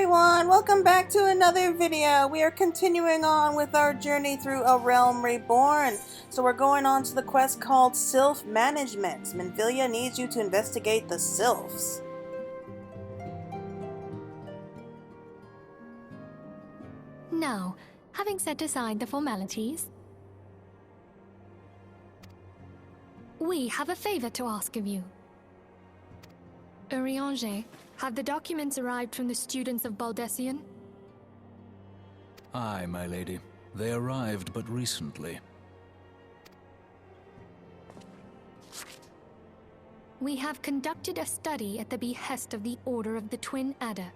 everyone, welcome back to another video. We are continuing on with our journey through A Realm Reborn. So we're going on to the quest called Sylph-management. Minfilia needs you to investigate the Sylphs. Now, having set aside the formalities, we have a favor to ask of you. Urianger, have the documents arrived from the students of Baldessian? Aye, my lady. They arrived but recently. We have conducted a study at the behest of the Order of the Twin Adder.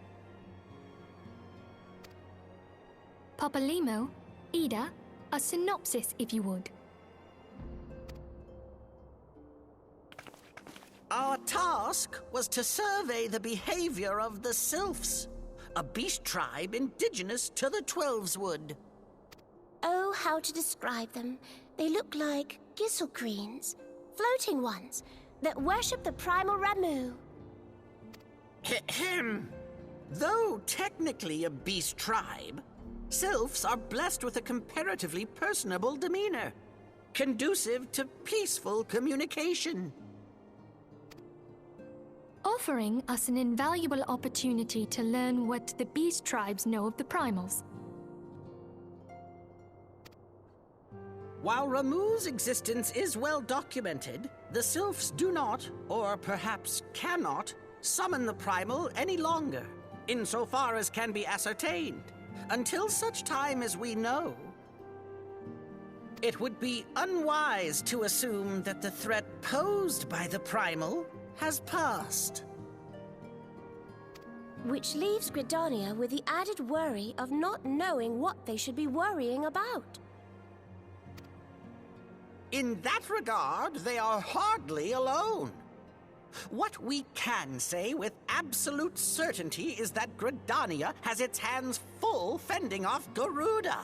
Papalimo, Ida, a synopsis if you would. Our task was to survey the behavior of the Sylphs, a beast tribe indigenous to the Twelveswood. Oh, how to describe them. They look like gizzle-greens, floating ones, that worship the primal Ramuh. Ahem. Though technically a beast tribe, Sylphs are blessed with a comparatively personable demeanor, conducive to peaceful communication. Offering us an invaluable opportunity to learn what the beast tribes know of the primals. While Ramuh's existence is well documented, the Sylphs do not, or perhaps cannot, summon the primal any longer, insofar as can be ascertained, until such time as we know. It would be unwise to assume that the threat posed by the primal has passed. Which leaves Gridania with the added worry of not knowing what they should be worrying about. In that regard, they are hardly alone. What we can say with absolute certainty is that Gridania has its hands full fending off Garuda,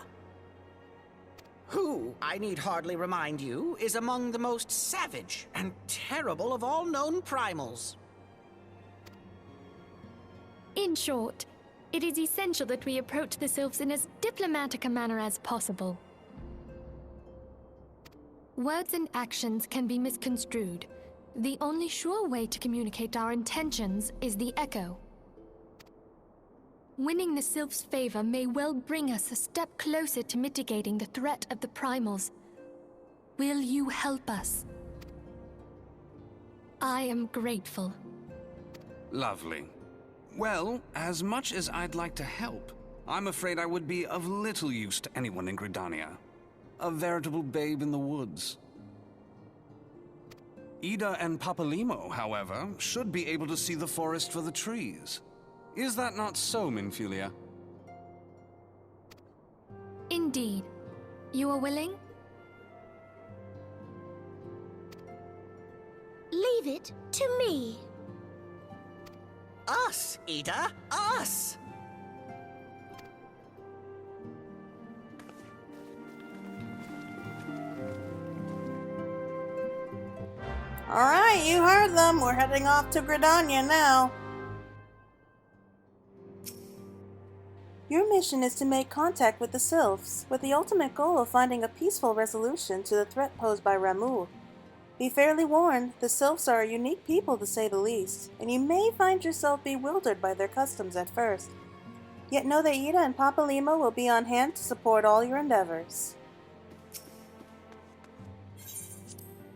who, I need hardly remind you, is among the most savage and terrible of all known primals. In short, it is essential that we approach the Sylphs in as diplomatic a manner as possible. Words and actions can be misconstrued. The only sure way to communicate our intentions is the echo. Winning the Sylphs' favor may well bring us a step closer to mitigating the threat of the primals. Will you help us? I am grateful. Lovely. Well, as much as I'd like to help, I'm afraid I would be of little use to anyone in Gridania. A veritable babe in the woods. Ida and Papalimo, however, should be able to see the forest for the trees. Is that not so, Minfilia? Indeed. You are willing? Leave it to me. Us, Ida, us! Alright, you heard them. We're heading off to Gridania now. Your mission is to make contact with the Sylphs, with the ultimate goal of finding a peaceful resolution to the threat posed by Ramuh. Be fairly warned, the Sylphs are a unique people to say the least, and you may find yourself bewildered by their customs at first. Yet know that Ida and Papalimo will be on hand to support all your endeavors.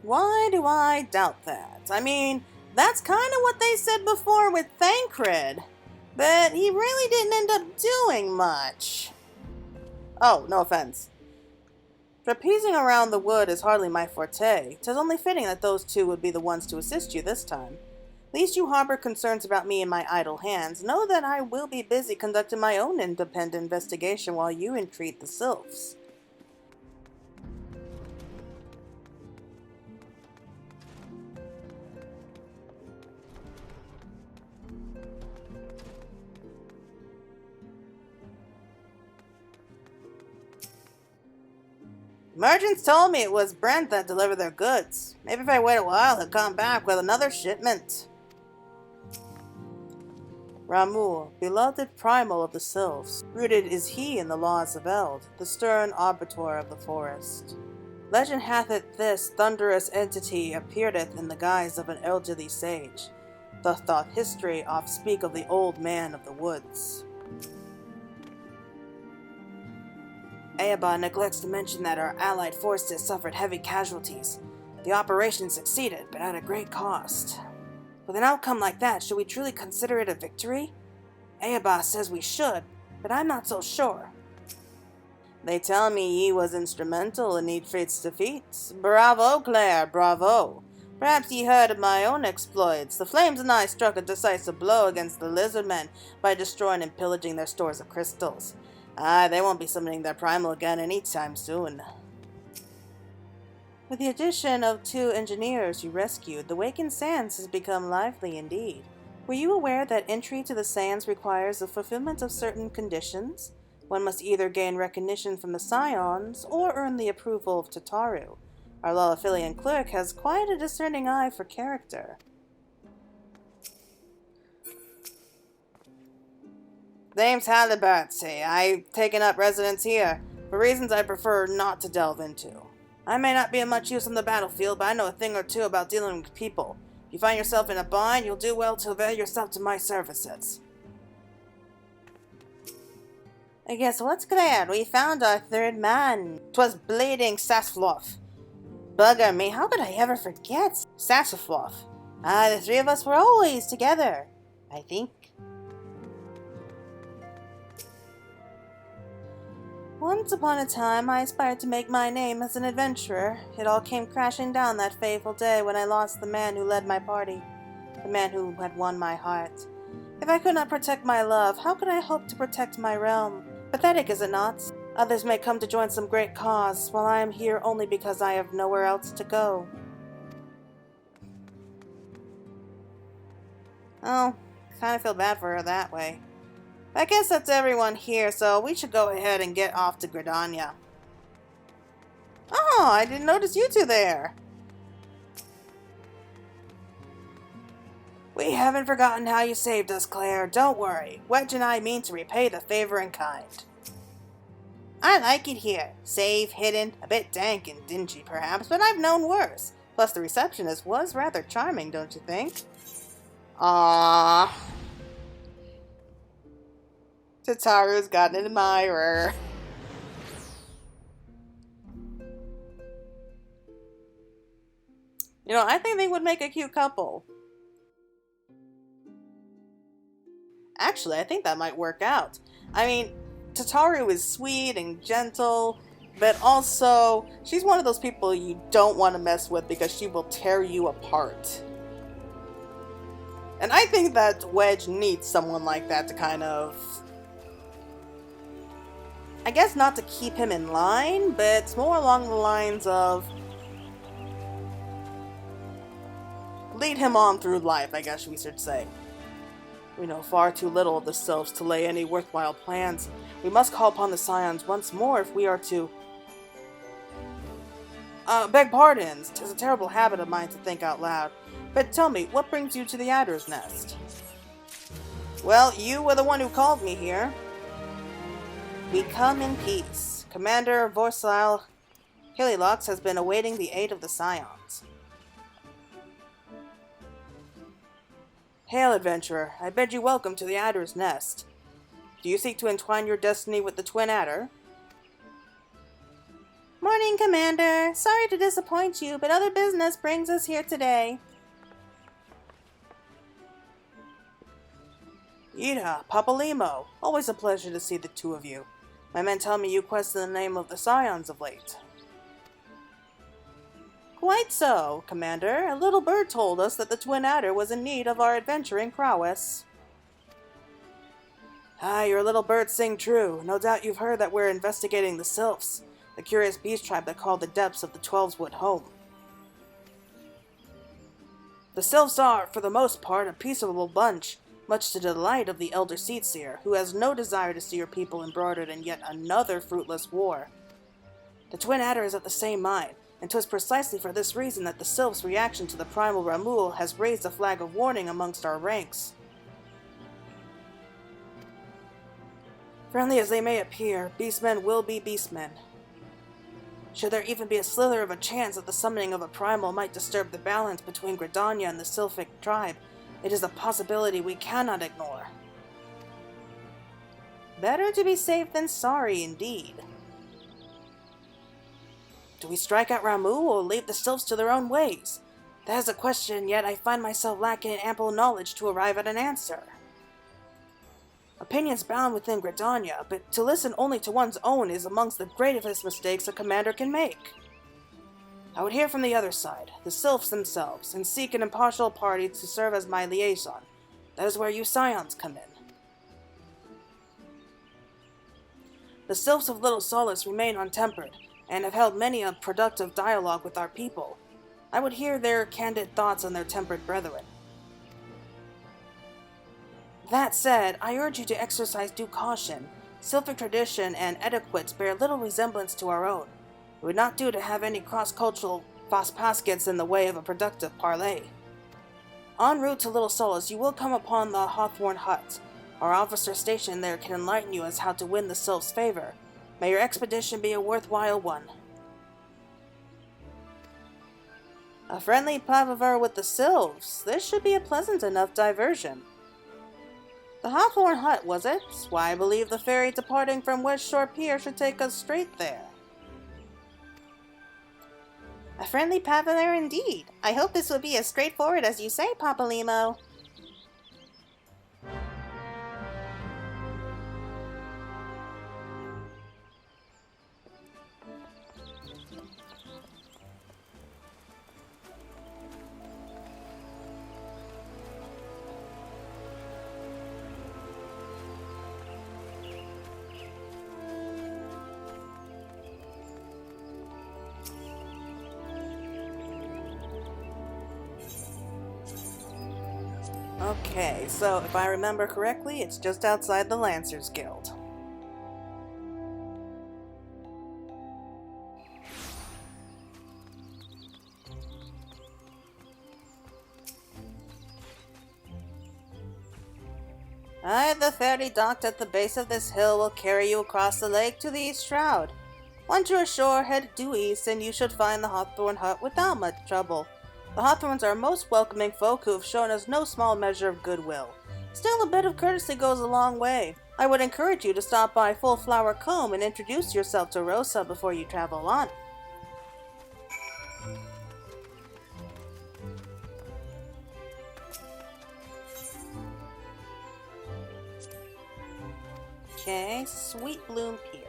Why do I doubt that? I mean, that's kind of what they said before with Thancred. But he really didn't end up doing much. Oh, no offense. Trapezing around the wood is hardly my forte. 'Tis only fitting that those two would be the ones to assist you this time. Least you harbor concerns about me and my idle hands. Know that I will be busy conducting my own independent investigation while you entreat the Sylphs. Merchants told me it was Brent that delivered their goods. Maybe if I wait a while, he'll come back with another shipment. Ramuh, beloved primal of the Sylphs, rooted is he in the laws of Eld, the stern arbiter of the forest. Legend hath it this thunderous entity appeareth in the guise of an elderly sage. Thus doth history oft speak of the old man of the woods. Eaba neglects to mention that our allied forces suffered heavy casualties. The operation succeeded, but at a great cost. With an outcome like that, should we truly consider it a victory? Eaba says we should, but I'm not so sure. They tell me ye was instrumental in Eadfrith's defeat. Bravo, Claire, bravo. Perhaps ye heard of my own exploits. The Flames and I struck a decisive blow against the Lizardmen by destroying and pillaging their stores of crystals. They won't be summoning their primal again anytime soon. With the addition of 2 engineers you rescued, the Wakened Sands has become lively indeed. Were you aware that entry to the Sands requires the fulfillment of certain conditions? One must either gain recognition from the Scions, or earn the approval of Tataru. Our Lalaphilian clerk has quite a discerning eye for character. Name's Halliburty. I've taken up residence here, for reasons I prefer not to delve into. I may not be of much use on the battlefield, but I know a thing or two about dealing with people. If you find yourself in a bind, you'll do well to avail yourself to my services. I guess what's glad we found our 3rd man. 'Twas bleeding Sasfloff. Bugger me, how could I ever forget Sasfloff? The 3 of us were always together, I think. Once upon a time, I aspired to make my name as an adventurer. It all came crashing down that fateful day when I lost the man who led my party, the man who had won my heart. If I could not protect my love, how could I hope to protect my realm? Pathetic, is it not? Others may come to join some great cause, while I am here only because I have nowhere else to go. Oh, kind of feel bad for her that way. I guess that's everyone here, so we should go ahead and get off to Gridania. Oh, I didn't notice you 2 there. We haven't forgotten how you saved us, Claire. Don't worry. Wedge and I mean to repay the favor in kind. I like it here. Safe, hidden, a bit dank and dingy perhaps, but I've known worse. Plus the receptionist was rather charming, don't you think? Aww. Tataru's got an admirer. You know, I think they would make a cute couple. Actually, I think that might work out. I mean, Tataru is sweet and gentle, but also, she's one of those people you don't want to mess with because she will tear you apart. And I think that Wedge needs someone like that to kind of, I guess not to keep him in line, but it's more along the lines of lead him on through life, I guess we should say. We know far too little of the Sylphs to lay any worthwhile plans. We must call upon the Scions once more if we are to... beg pardons. 'Tis a terrible habit of mine to think out loud. But tell me, what brings you to the Adder's Nest? Well, you were the one who called me here. We come in peace. Commander Vorsil Hillylox has been awaiting the aid of the Scions. Hail, adventurer. I bid you welcome to the Adder's Nest. Do you seek to entwine your destiny with the Twin Adder? Morning, Commander. Sorry to disappoint you, but other business brings us here today. Ida, Papalimo. Always a pleasure to see the 2 of you. My men tell me you question the name of the Scions of late. Quite so, Commander. A little bird told us that the Twin Adder was in need of our adventuring prowess. Your little birds sing true. No doubt you've heard that we're investigating the Sylphs, the curious beast tribe that call the depths of the Twelveswood home. The Sylphs are, for the most part, a peaceable bunch, much to the delight of the Elder Seedseer, who has no desire to see your people embroidered in yet another fruitless war. The Twin Adder is of the same mind, and 'twas precisely for this reason that the Sylphs' reaction to the primal Ramuh has raised a flag of warning amongst our ranks. Friendly as they may appear, beastmen will be beastmen. Should there even be a slither of a chance that the summoning of a primal might disturb the balance between Gridania and the Sylphic tribe, it is a possibility we cannot ignore. Better to be safe than sorry, indeed. Do we strike at Ramuh or leave the Sylphs to their own ways? That is a question, yet I find myself lacking in ample knowledge to arrive at an answer. Opinions bound within Gridania, but to listen only to one's own is amongst the greatest mistakes a commander can make. I would hear from the other side, the Sylphs themselves, and seek an impartial party to serve as my liaison. That is where you Scions come in. The Sylphs of Little Solace remain untempered, and have held many a productive dialogue with our people. I would hear their candid thoughts on their tempered brethren. That said, I urge you to exercise due caution. Sylphic tradition and etiquette bear little resemblance to our own. It would not do to have any cross-cultural baskets in the way of a productive parley. En route to Little Solace, you will come upon the Hawthorne Hut. Our officer stationed there can enlighten you as how to win the Sylph's favor. May your expedition be a worthwhile one. A friendly palaver with the Sylphs. This should be a pleasant enough diversion. The Hawthorne Hut, was it? Why, I believe the ferry departing from West Shore Pier should take us straight there. A friendly palaver indeed. I hope this will be as straightforward as you say, Papalimo. Okay, so if I remember correctly, it's just outside the Lancers Guild. The ferry docked at the base of this hill will carry you across the lake to the East Shroud. Once you're ashore, head due east, and you should find the Hawthorne Hut without much trouble. The Hawthorns are most welcoming folk who have shown us no small measure of goodwill. Still, a bit of courtesy goes a long way. I would encourage you to stop by Full Flower Combe and introduce yourself to Rosa before you travel on. Okay, Sweet Bloom Pier.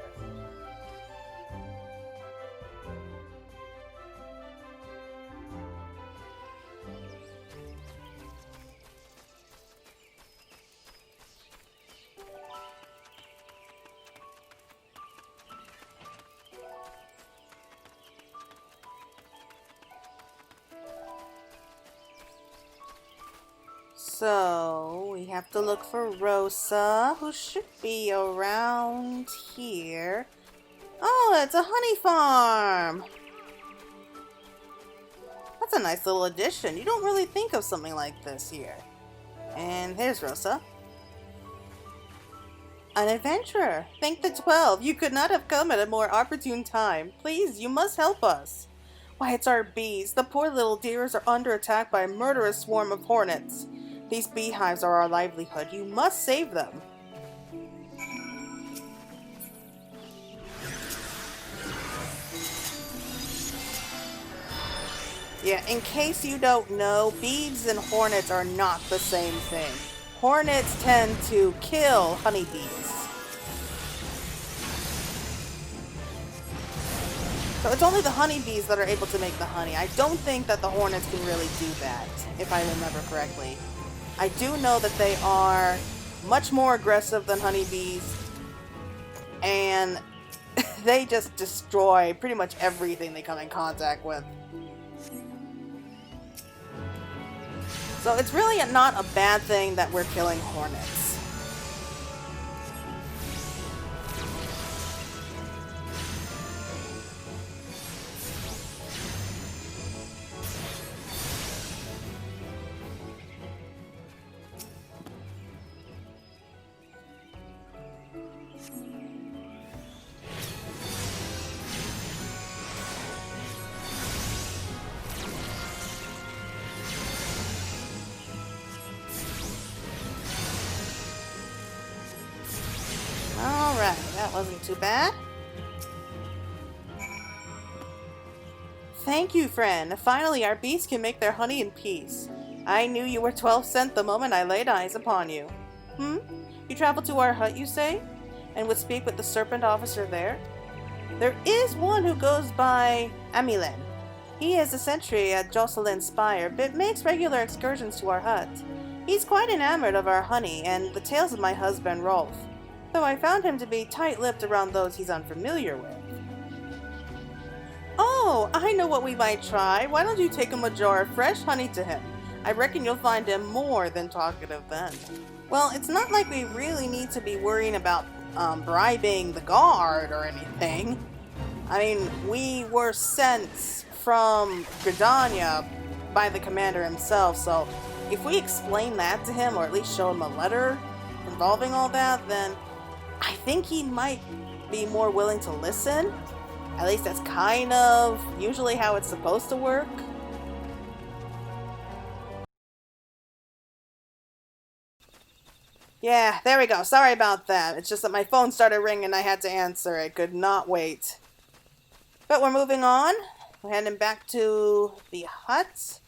So, we have to look for Rosa, who should be around here. Oh, it's a honey farm! That's a nice little addition. You don't really think of something like this here. And here's Rosa. An adventurer. Thank the 12. You could not have come at a more opportune time. Please, you must help us. Why, it's our bees. The poor little dears are under attack by a murderous swarm of hornets. These beehives are our livelihood. You must save them. Yeah, in case you don't know, bees and hornets are not the same thing. Hornets tend to kill honeybees. So it's only the honeybees that are able to make the honey. I don't think that the hornets can really do that, if I remember correctly. I do know that they are much more aggressive than honeybees, and they just destroy pretty much everything they come in contact with. So it's really not a bad thing that we're killing hornets. Wasn't too bad. Thank you, friend. Finally, our bees can make their honey in peace. I knew you were 12 cent the moment I laid eyes upon you. You traveled to our hut, you say? And would speak with the serpent officer there? There is one who goes by Amilen. He is a sentry at Jocelyn's Spire, but makes regular excursions to our hut. He's quite enamored of our honey and the tales of my husband Rolf, though I found him to be tight-lipped around those he's unfamiliar with. Oh, I know what we might try. Why don't you take him a jar of fresh honey to him? I reckon you'll find him more than talkative then. Well, it's not like we really need to be worrying about bribing the guard or anything. I mean, we were sent from Gridania by the commander himself, so if we explain that to him, or at least show him a letter involving all that, then I think he might be more willing to listen. At least that's kind of usually how it's supposed to work. Yeah, there we go. Sorry about that. It's just that my phone started ringing and I had to answer. I could not wait. But we're moving on. We're heading back to the hut.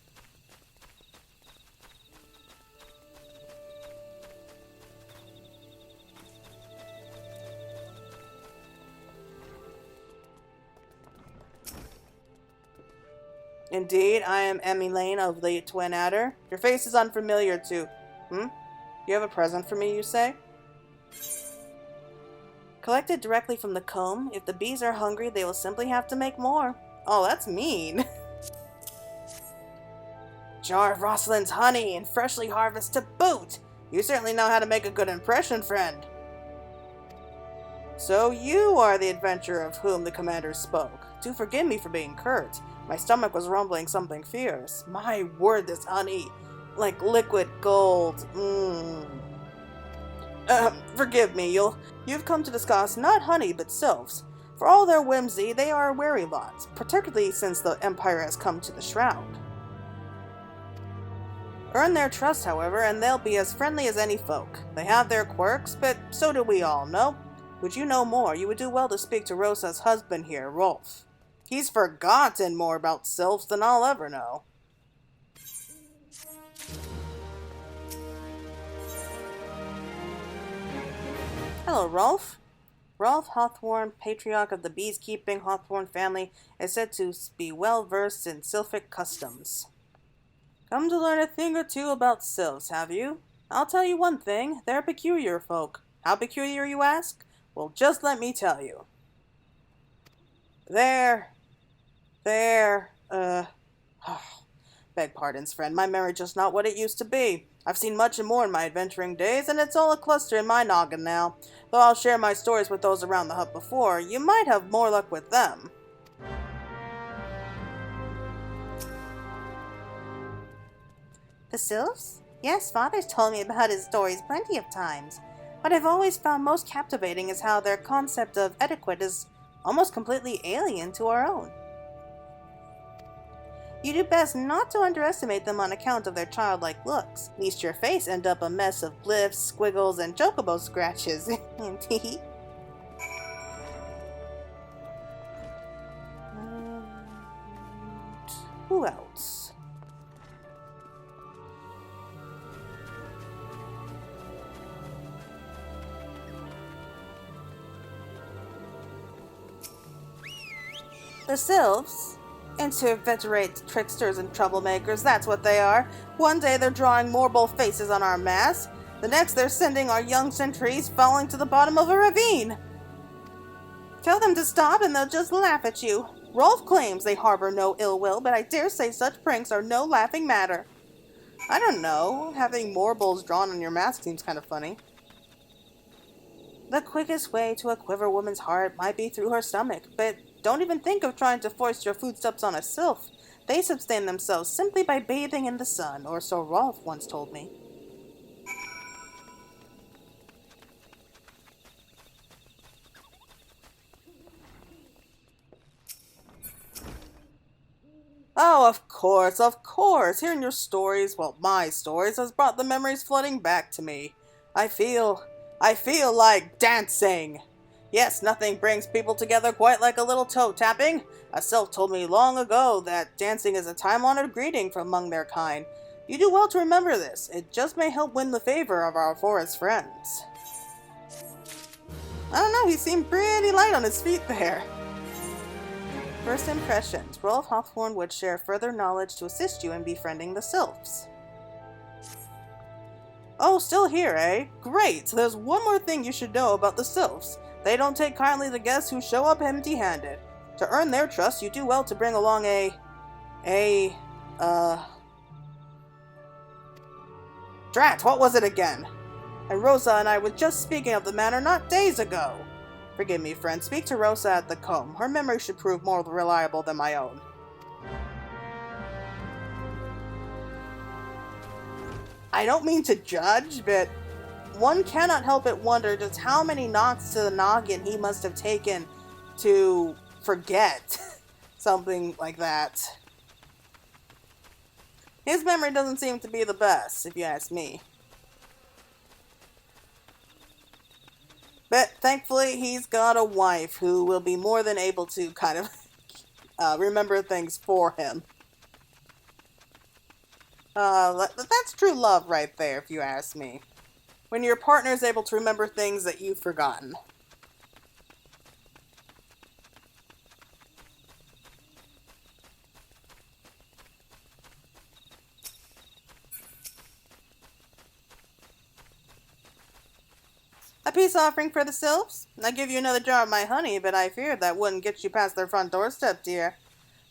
Indeed, I am Emmy Lane of the Twin Adder. Your face is unfamiliar too. You have a present for me, you say? Collected directly from the comb. If the bees are hungry, they will simply have to make more. Oh, that's mean. Jar of Rosalind's honey and freshly harvested to boot. You certainly know how to make a good impression, friend. So you are the adventurer of whom the commander spoke. Do forgive me for being curt. My stomach was rumbling something fierce. My word, this honey, like liquid gold. Forgive me, you've come to discuss not honey, but sylphs. For all their whimsy, they are a wary lot, particularly since the Empire has come to the Shroud. Earn their trust, however, and they'll be as friendly as any folk. They have their quirks, but so do we all, no? Would you know more, you would do well to speak to Rosa's husband here, Rolf. He's forgotten more about sylphs than I'll ever know. Hello, Rolf. Rolf Hawthorne, patriarch of the beekeeping Hawthorne family, is said to be well versed in sylphic customs. Come to learn a thing or two about sylphs, have you? I'll tell you one thing, they're peculiar folk. How peculiar, you ask? Well, just let me tell you. Beg pardons, friend, my memory's just not what it used to be. I've seen much and more in my adventuring days, and it's all a cluster in my noggin now. Though I'll share my stories with those around the hut before, you might have more luck with them. The Sylphs? Yes, Father's told me about his stories plenty of times. What I've always found most captivating is how their concept of etiquette is almost completely alien to our own. You do best not to underestimate them on account of their childlike looks, lest your face end up a mess of glyphs, squiggles, and chocobo scratches. Who else? The Sylphs? Inveterate tricksters and troublemakers, that's what they are. One day they're drawing mortal faces on our mass. The next they're sending our young sentries falling to the bottom of a ravine. Tell them to stop and they'll just laugh at you. Rolf claims they harbor no ill will, but I dare say such pranks are no laughing matter. I don't know, having morbles drawn on your mask seems kind of funny. The quickest way to a quiver woman's heart might be through her stomach, but don't even think of trying to force your foodstuffs on a sylph. They sustain themselves simply by bathing in the sun, or so Rolf once told me. Oh, of course, of course. Hearing your stories, well, my stories, has brought the memories flooding back to me. I feel like dancing. Yes, nothing brings people together quite like a little toe tapping. A Sylph told me long ago that dancing is a time-honored greeting from among their kind. You do well to remember this. It just may help win the favor of our forest friends. I don't know, he seemed pretty light on his feet there. First impressions. Rolf Hawthorne would share further knowledge to assist you in befriending the Sylphs. Oh, still here, eh? Great! There's one more thing you should know about the Sylphs. They don't take kindly to guests who show up empty-handed. To earn their trust, you do well to bring along Drat, what was it again? And Rosa and I were just speaking of the matter not days ago. Forgive me, friend. Speak to Rosa at the comb. Her memory should prove more reliable than my own. I don't mean to judge, but one cannot help but wonder just how many knocks to the noggin he must have taken to forget something like that. His memory doesn't seem to be the best, if you ask me. But thankfully, he's got a wife who will be more than able to kind of remember things for him. That's true love right there, if you ask me. When your partner is able to remember things that you've forgotten. A peace offering for the Sylphs? I give you another jar of my honey, but I feared that wouldn't get you past their front doorstep, dear.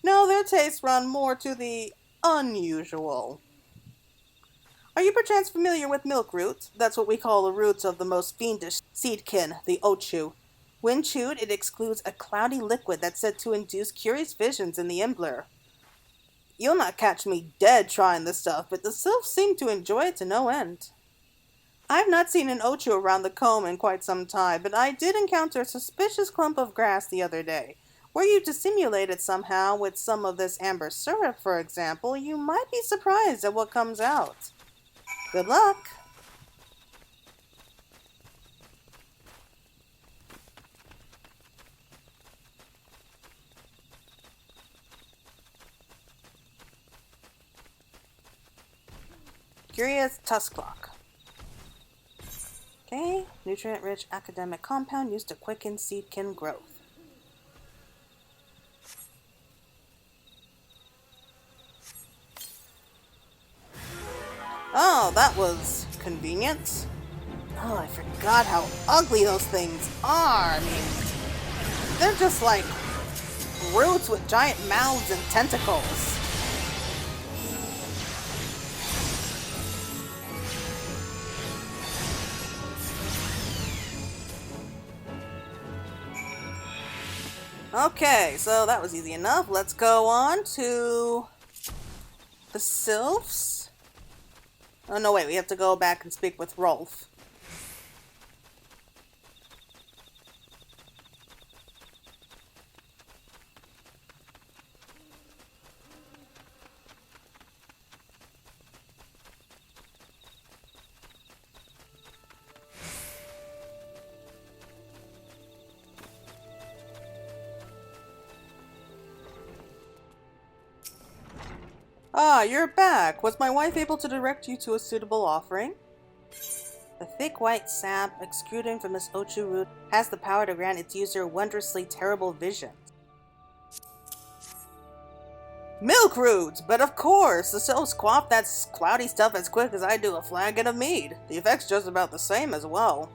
No, their tastes run more to the unusual. Are you perchance familiar with milk root? That's what we call the roots of the most fiendish seedkin, the ochu. When chewed, it excludes a cloudy liquid that's said to induce curious visions in the Embler. You'll not catch me dead trying this stuff, but the Sylphs seem to enjoy it to no end. I've not seen an ochu around the comb in quite some time, but I did encounter a suspicious clump of grass the other day. Were you to simulate it somehow with some of this amber syrup, for example, you might be surprised at what comes out. Good luck! Curious tusk clock. Okay, nutrient-rich academic compound used to quicken seedkin growth. Oh, that was convenient. Oh, I forgot how ugly those things are. I mean, they're just like roots with giant mouths and tentacles. Okay, so that was easy enough. Let's go on to the Sylphs. Oh, no, wait, we have to go back and speak with Rolf. Ah, you're back. Was my wife able to direct you to a suitable offering? The thick white sap extruding from this ochu root has the power to grant its user wondrously terrible visions. Milk roots! But of course! The Sylphs quaff that cloudy stuff as quick as I do a flagon of mead. The effect's just about the same as well.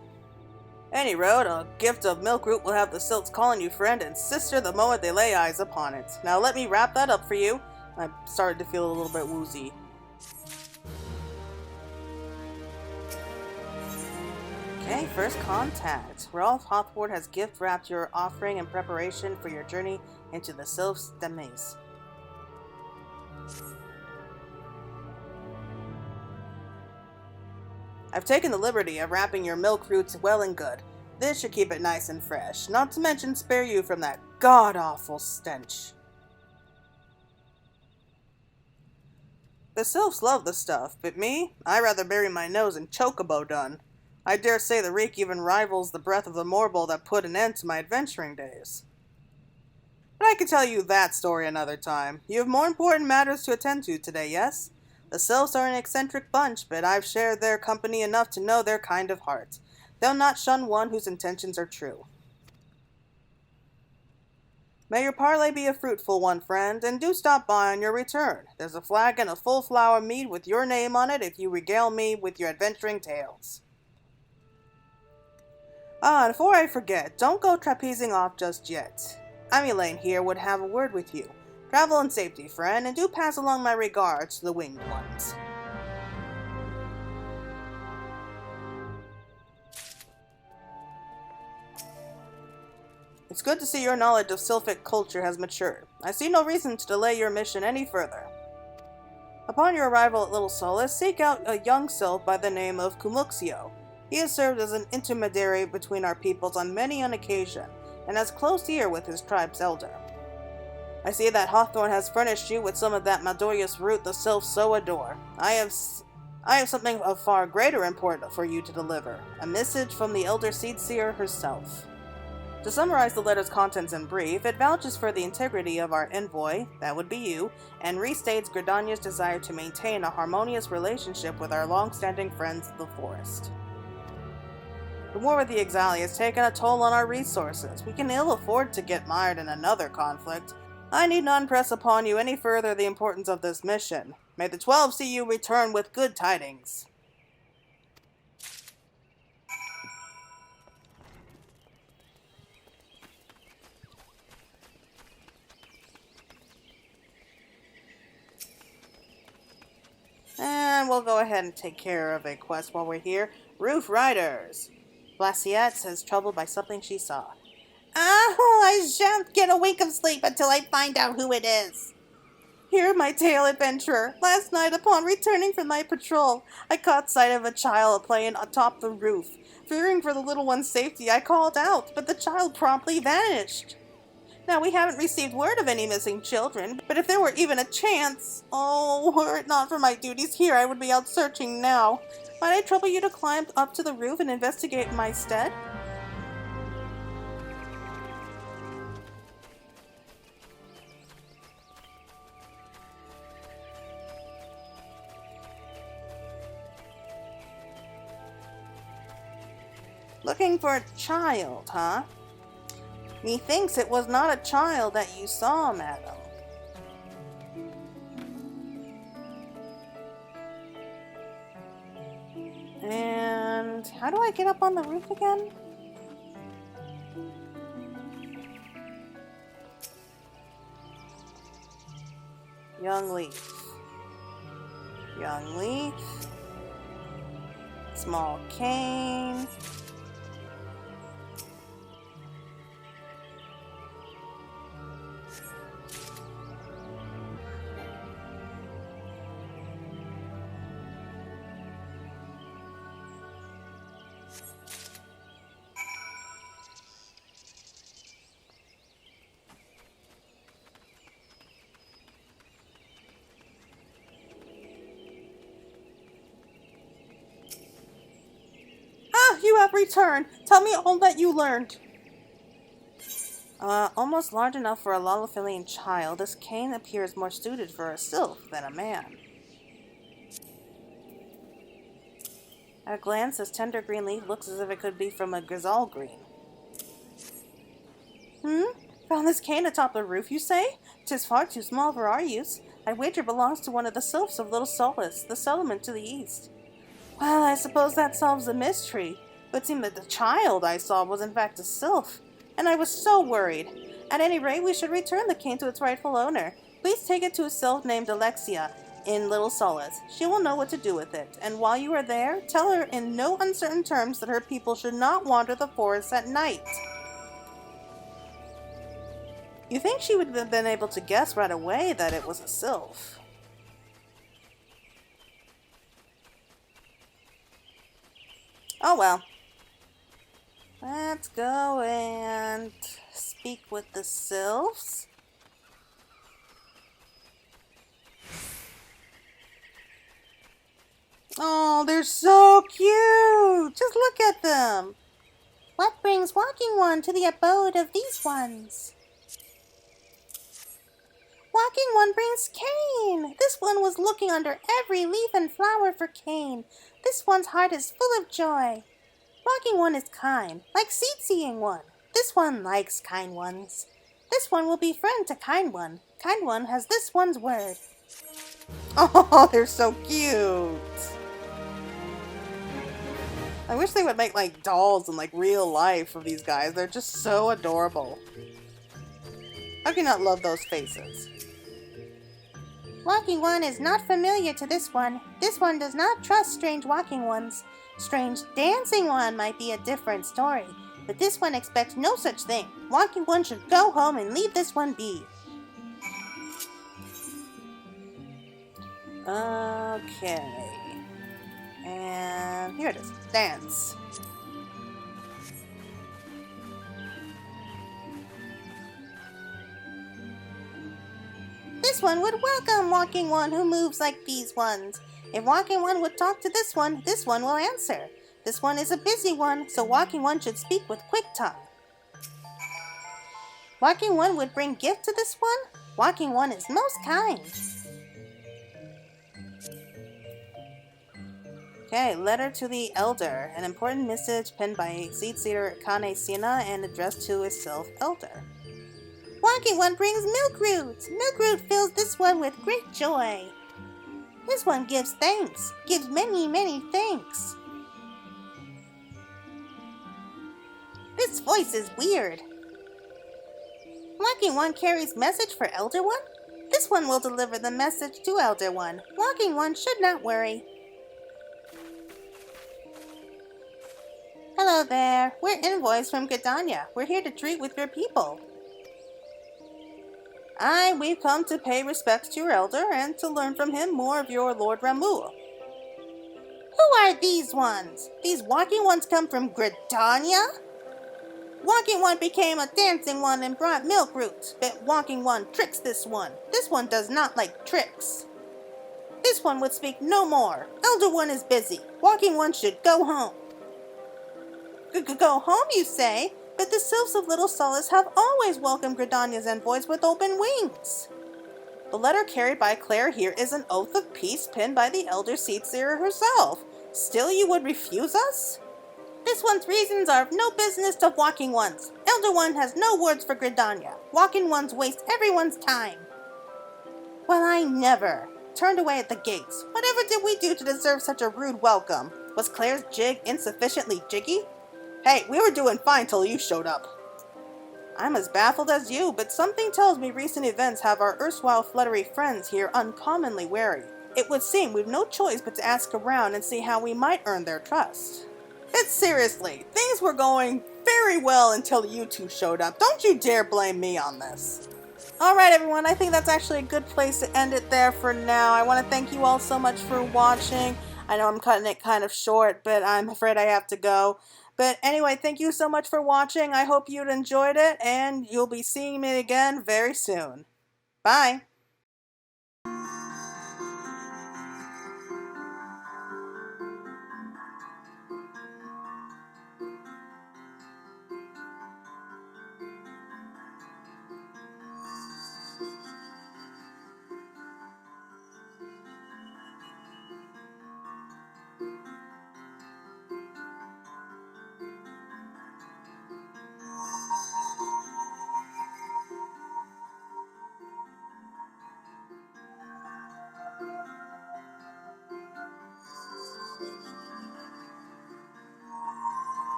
Any road, a gift of milk root will have the Sylphs calling you friend and sister the moment they lay eyes upon it. Now let me wrap that up for you. I'm starting to feel a little bit woozy. Okay, first contact. Rolf Hawthorne has gift wrapped your offering in preparation for your journey into the Sylphs' demise. I've taken the liberty of wrapping your milk roots well and good. This should keep it nice and fresh, not to mention spare you from that god-awful stench. The Sylphs love the stuff, but me? I rather bury my nose in chocobo dun. I dare say the reek even rivals the breath of the mortal that put an end to my adventuring days. But I can tell you that story another time. You have more important matters to attend to today, yes? The Sylphs are an eccentric bunch, but I've shared their company enough to know their kind of heart. They'll not shun one whose intentions are true. May your parley be a fruitful one, friend, and do stop by on your return. There's a flagon of full flower mead with your name on it if you regale me with your adventuring tales. And before I forget, don't go trapezing off just yet. Amulane here would have a word with you. Travel in safety, friend, and do pass along my regards to the winged ones. It's good to see your knowledge of Sylphic culture has matured. I see no reason to delay your mission any further. Upon your arrival at Little Solace, seek out a young Sylph by the name of Kumuxio. He has served as an intermediary between our peoples on many an occasion, and has close ear with his tribe's elder. I see that Hawthorne has furnished you with some of that Madorius root the Sylphs so adore. I have something of far greater import for you to deliver, a message from the Elder Seedseer herself. To summarize the letter's contents in brief, it vouches for the integrity of our envoy, that would be you, and restates Gridania's desire to maintain a harmonious relationship with our long-standing friends of the forest. The war with the Exali has taken a toll on our resources. We can ill afford to get mired in another conflict. I need not impress upon you any further the importance of this mission. May the 12 see you return with good tidings. And we'll go ahead and take care of a quest while we're here. Roof Riders. Blassiette says troubled by something she saw. Oh, I shan't get a wink of sleep until I find out who it is. Hear my tale, adventurer. Last night, upon returning from my patrol, I caught sight of a child playing atop the roof. Fearing for the little one's safety, I called out, but the child promptly vanished. Now, we haven't received word of any missing children, but if there were even a chance... Oh, were it not for my duties here, I would be out searching now. Might I trouble you to climb up to the roof and investigate in my stead? Looking for a child, huh? Methinks it was not a child that you saw, madam. And how do I get up on the roof again? Young leaf. Young leaf. Small cane. You have returned. Tell me all that you learned. Almost large enough for a Lalaphilian child, this cane appears more suited for a sylph than a man. At a glance, this tender green leaf looks as if it could be from a grizzle green. Found this cane atop the roof, you say? 'Tis far too small for our use. I wager belongs to one of the Sylphs of Little Solace, the settlement to the east. Well, I suppose that solves the mystery. But it seemed that the child I saw was in fact a sylph, and I was so worried. At any rate, we should return the cane to its rightful owner. Please take it to a sylph named Alexia in Little Solace. She will know what to do with it, and while you are there, tell her in no uncertain terms that her people should not wander the forest at night. You think she would have been able to guess right away that it was a sylph. Oh well. Let's go and speak with the Sylphs. Oh, they're so cute! Just look at them! What brings Walking One to the abode of these ones? Walking One brings Cain! This one was looking under every leaf and flower for Cain. This one's heart is full of joy. Walking One is kind, like Seed-seeing One. This one likes kind ones. This one will be friend to kind one. Kind one has this one's word. Oh, they're so cute! I wish they would make like dolls in like real life of these guys. They're just so adorable. How can you not love those faces? Walking One is not familiar to this one. This one does not trust strange walking ones. Strange dancing one might be a different story, but this one expects no such thing. Walking One should go home and leave this one be. Okay. And here it is. Dance. This one would welcome Walking One who moves like these ones. If Walking One would talk to this one will answer. This one is a busy one, so Walking One should speak with quick tongue. Walking One would bring gift to this one. Walking One is most kind. Okay, letter to the Elder. An important message penned by Seedseer Kane Sina and addressed to his Elder. Walking One brings milk root. Milk root fills this one with great joy. This one gives thanks. Gives many, many thanks. This voice is weird. Walking One carries message for Elder One. This one will deliver the message to Elder One. Walking One should not worry. Hello there. We're envoys from Gridania. We're here to treat with your people. We've come to pay respects to your elder and to learn from him more of your Lord Ramuh. Who are these ones? These walking ones come from Gridania? Walking One became a dancing one and brought milk roots, but Walking One tricks this one. This one does not like tricks. This one would speak no more. Elder One is busy. Walking One should go home. Go home, you say? But the Sylphs of Little Solace have always welcomed Gridania's envoys with open wings. The letter carried by Claire here is an oath of peace penned by the Elder Seedseer herself. Still you would refuse us? This one's reasons are of no business to Walking One's. Elder One has no words for Gridania. Walking One's waste everyone's time. Well, I never. Turned away at the gates. Whatever did we do to deserve such a rude welcome? Was Claire's jig insufficiently jiggy? Hey, we were doing fine till you showed up. I'm as baffled as you, but something tells me recent events have our erstwhile fluttery friends here uncommonly wary. It would seem we've no choice but to ask around and see how we might earn their trust. But seriously, things were going very well until you two showed up. Don't you dare blame me on this. Alright everyone, I think that's actually a good place to end it there for now. I want to thank you all so much for watching. I know I'm cutting it kind of short, but I'm afraid I have to go. But anyway, thank you so much for watching. I hope you enjoyed it, and you'll be seeing me again very soon. Bye!